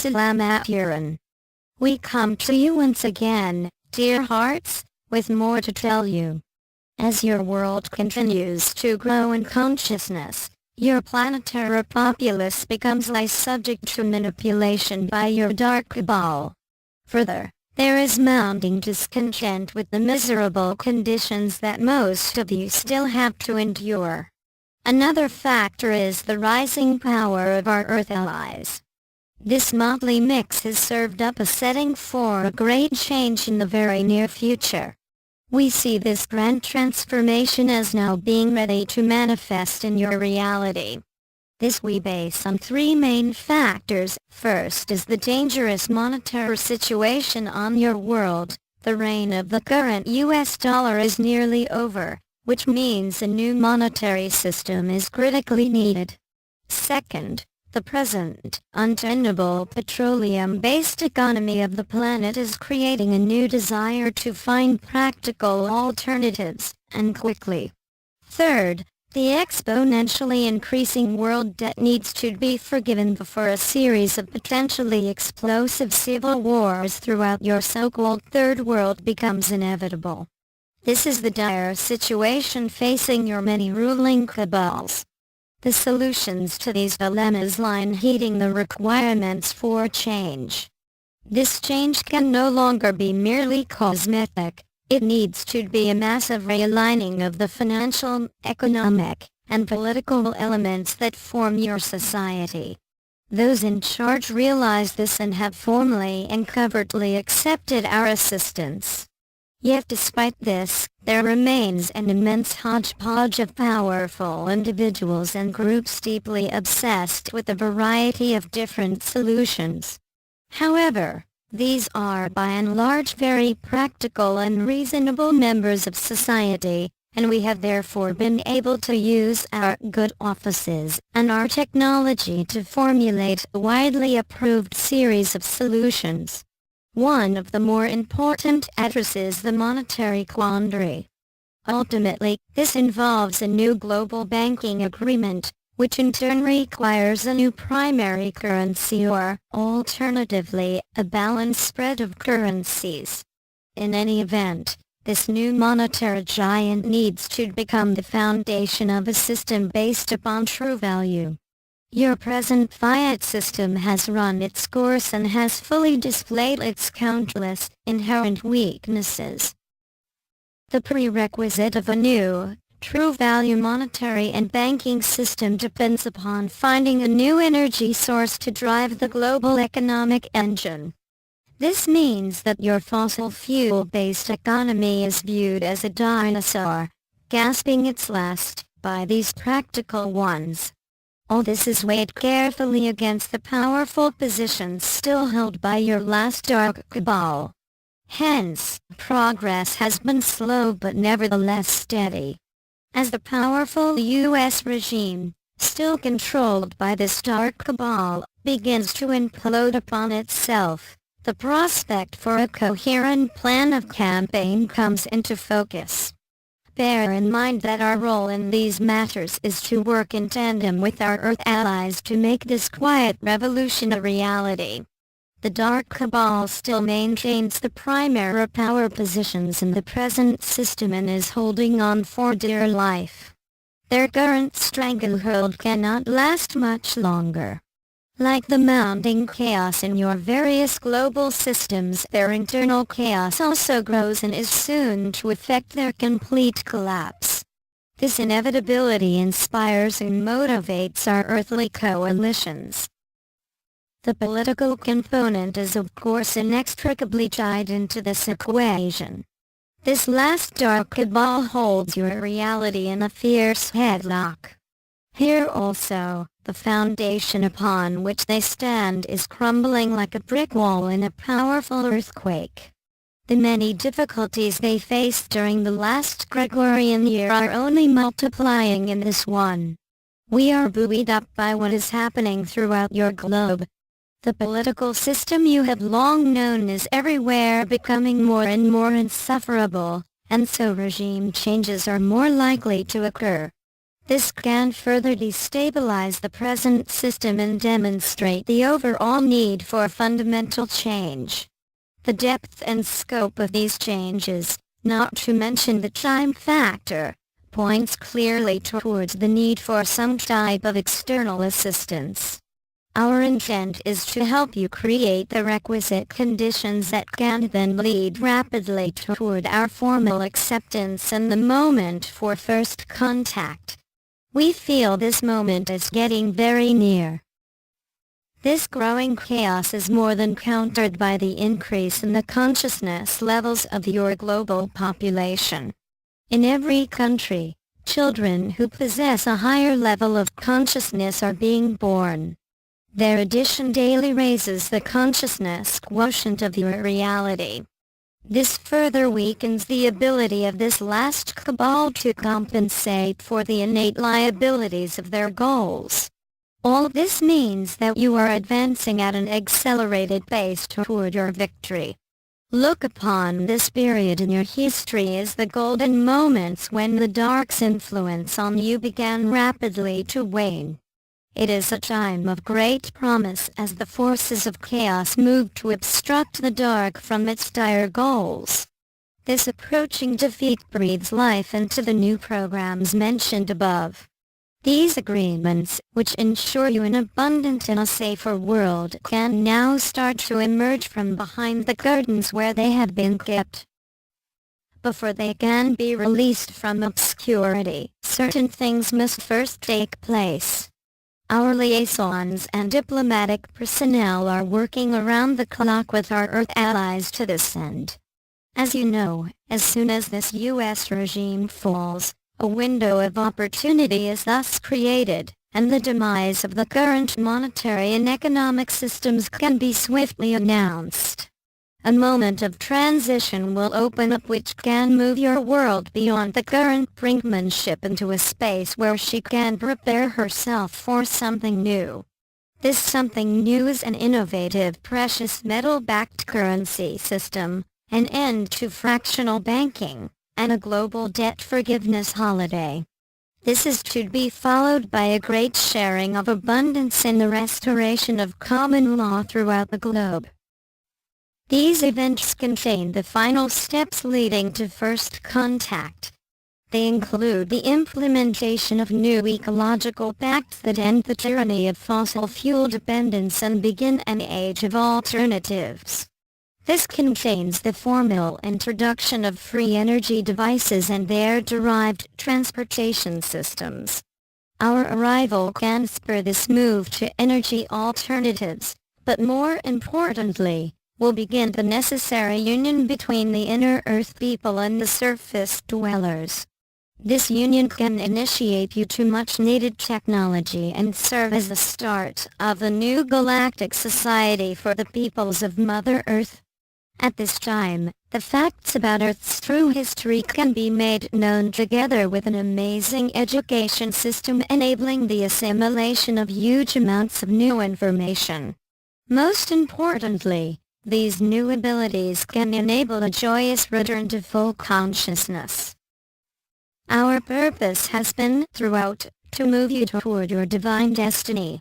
Salamaturan. We come to you once again, dear hearts, with more to tell you. As your world continues to grow in consciousness, your planetary populace becomes less subject to manipulation by your dark cabal. Further, there is mounting discontent with the miserable conditions that most of you still have to endure. Another factor is the rising power of our Earth allies. This motley mix has served up a setting for a great change in the very near future. We see this grand transformation as now being ready to manifest in your reality. This we base on three main factors. First is the dangerous monetary situation on your world. The reign of the current US dollar is nearly over, which means a new monetary system is critically needed. Second, the present, untenable petroleum-based economy of the planet is creating a new desire to find practical alternatives, and quickly. Third, the exponentially increasing world debt needs to be forgiven before a series of potentially explosive civil wars throughout your so-called Third World becomes inevitable. This is the dire situation facing your many ruling cabals. The solutions to these dilemmas lie in heeding the requirements for change. This change can no longer be merely cosmetic, it needs to be a massive realigning of the financial, economic, and political elements that form your society. Those in charge realize this and have formally and covertly accepted our assistance. Yet despite this, there remains an immense hodgepodge of powerful individuals and groups deeply obsessed with a variety of different solutions. However, these are by and large very practical and reasonable members of society, and we have therefore been able to use our good offices and our technology to formulate a widely approved series of solutions. One of the more important addresses the monetary quandary. Ultimately, this involves a new global banking agreement, which in turn requires a new primary currency or, alternatively, a balanced spread of currencies. In any event, this new monetary giant needs to become the foundation of a system based upon true value. Your present fiat system has run its course and has fully displayed its countless, inherent weaknesses. The prerequisite of a new, true value monetary and banking system depends upon finding a new energy source to drive the global economic engine. This means that your fossil fuel-based economy is viewed as a dinosaur, gasping its last, by these practical ones. All this is weighed carefully against the powerful positions still held by your last dark cabal. Hence, progress has been slow but nevertheless steady. As the powerful U.S. regime, still controlled by this dark cabal, begins to implode upon itself, the prospect for a coherent plan of campaign comes into focus. Bear in mind that our role in these matters is to work in tandem with our Earth allies to make this quiet revolution a reality. The Dark Cabal still maintains the primary power positions in the present system and is holding on for dear life. Their current stranglehold cannot last much longer. Like the mounting chaos in your various global systems, their internal chaos also grows and is soon to effect their complete collapse. This inevitability inspires and motivates our earthly coalitions. The political component is of course inextricably tied into this equation. This last dark cabal holds your reality in a fierce headlock. Here also, the foundation upon which they stand is crumbling like a brick wall in a powerful earthquake. The many difficulties they faced during the last Gregorian year are only multiplying in this one. We are buoyed up by what is happening throughout your globe. The political system you have long known is everywhere becoming more and more insufferable, and so regime changes are more likely to occur. This can further destabilize the present system and demonstrate the overall need for fundamental change. The depth and scope of these changes, not to mention the time factor, points clearly towards the need for some type of external assistance. Our intent is to help you create the requisite conditions that can then lead rapidly toward our formal acceptance and the moment for first contact. We feel this moment is getting very near. This growing chaos is more than countered by the increase in the consciousness levels of your global population. In every country, children who possess a higher level of consciousness are being born. Their addition daily raises the consciousness quotient of your reality. This further weakens the ability of this last cabal to compensate for the innate liabilities of their goals. All this means that you are advancing at an accelerated pace toward your victory. Look upon this period in your history as the golden moments when the dark's influence on you began rapidly to wane. It is a time of great promise as the forces of chaos move to obstruct the dark from its dire goals. This approaching defeat breathes life into the new programs mentioned above. These agreements, which ensure you an abundant and a safer world, can now start to emerge from behind the curtains where they have been kept. Before they can be released from obscurity, certain things must first take place. Our liaisons and diplomatic personnel are working around the clock with our Earth allies to this end. As you know, as soon as this U.S. regime falls, a window of opportunity is thus created, and the demise of the current monetary and economic systems can be swiftly announced. A moment of transition will open up which can move your world beyond the current brinkmanship into a space where she can prepare herself for something new. This something new is an innovative precious metal-backed currency system, an end to fractional banking, and a global debt forgiveness holiday. This is to be followed by a great sharing of abundance and the restoration of common law throughout the globe. These events contain the final steps leading to first contact. They include the implementation of new ecological pacts that end the tyranny of fossil fuel dependence and begin an age of alternatives. This contains the formal introduction of free energy devices and their derived transportation systems. Our arrival can spur this move to energy alternatives, but more importantly, will begin the necessary union between the inner Earth people and the surface dwellers. This union can initiate you to much-needed technology and serve as the start of a new galactic society for the peoples of Mother Earth. At this time, the facts about Earth's true history can be made known together with an amazing education system enabling the assimilation of huge amounts of new information. Most importantly, these new abilities can enable a joyous return to full consciousness. Our purpose has been, throughout, to move you toward your divine destiny.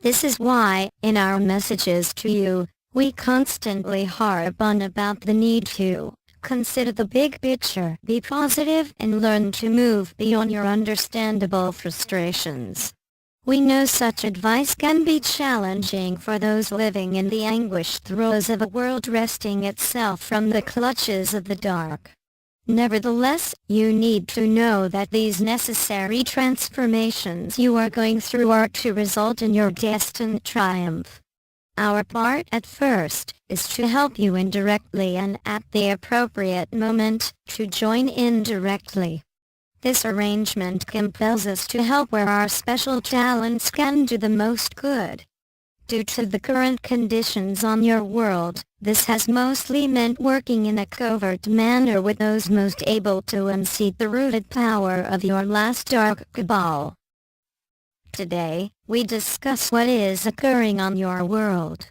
This is why, in our messages to you, we constantly harp on about the need to consider the big picture, be positive, and learn to move beyond your understandable frustrations. We know such advice can be challenging for those living in the anguished throes of a world wresting itself from the clutches of the dark. Nevertheless, you need to know that these necessary transformations you are going through are to result in your destined triumph. Our part at first is to help you indirectly and at the appropriate moment to join in directly. This arrangement compels us to help where our special talents can do the most good. Due to the current conditions on your world, this has mostly meant working in a covert manner with those most able to unseat the rooted power of your last dark cabal. Today, we discuss what is occurring on your world.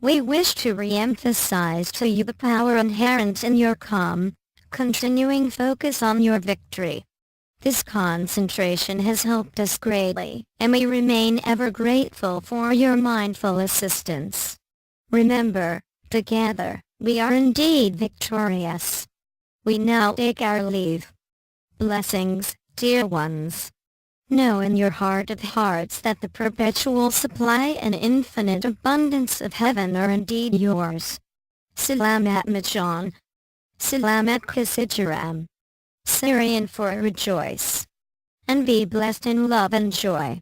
We wish to re-emphasize to you the power inherent in your calm, continuing focus on your victory. This concentration has helped us greatly, and we remain ever grateful for your mindful assistance. Remember, together, we are indeed victorious. We now take our leave. Blessings, dear ones. Know in your heart of hearts that the perpetual supply and infinite abundance of heaven are indeed yours. Salamat Majan. Salamat Kasijaram. Syrian for rejoice. And be blessed in love and joy.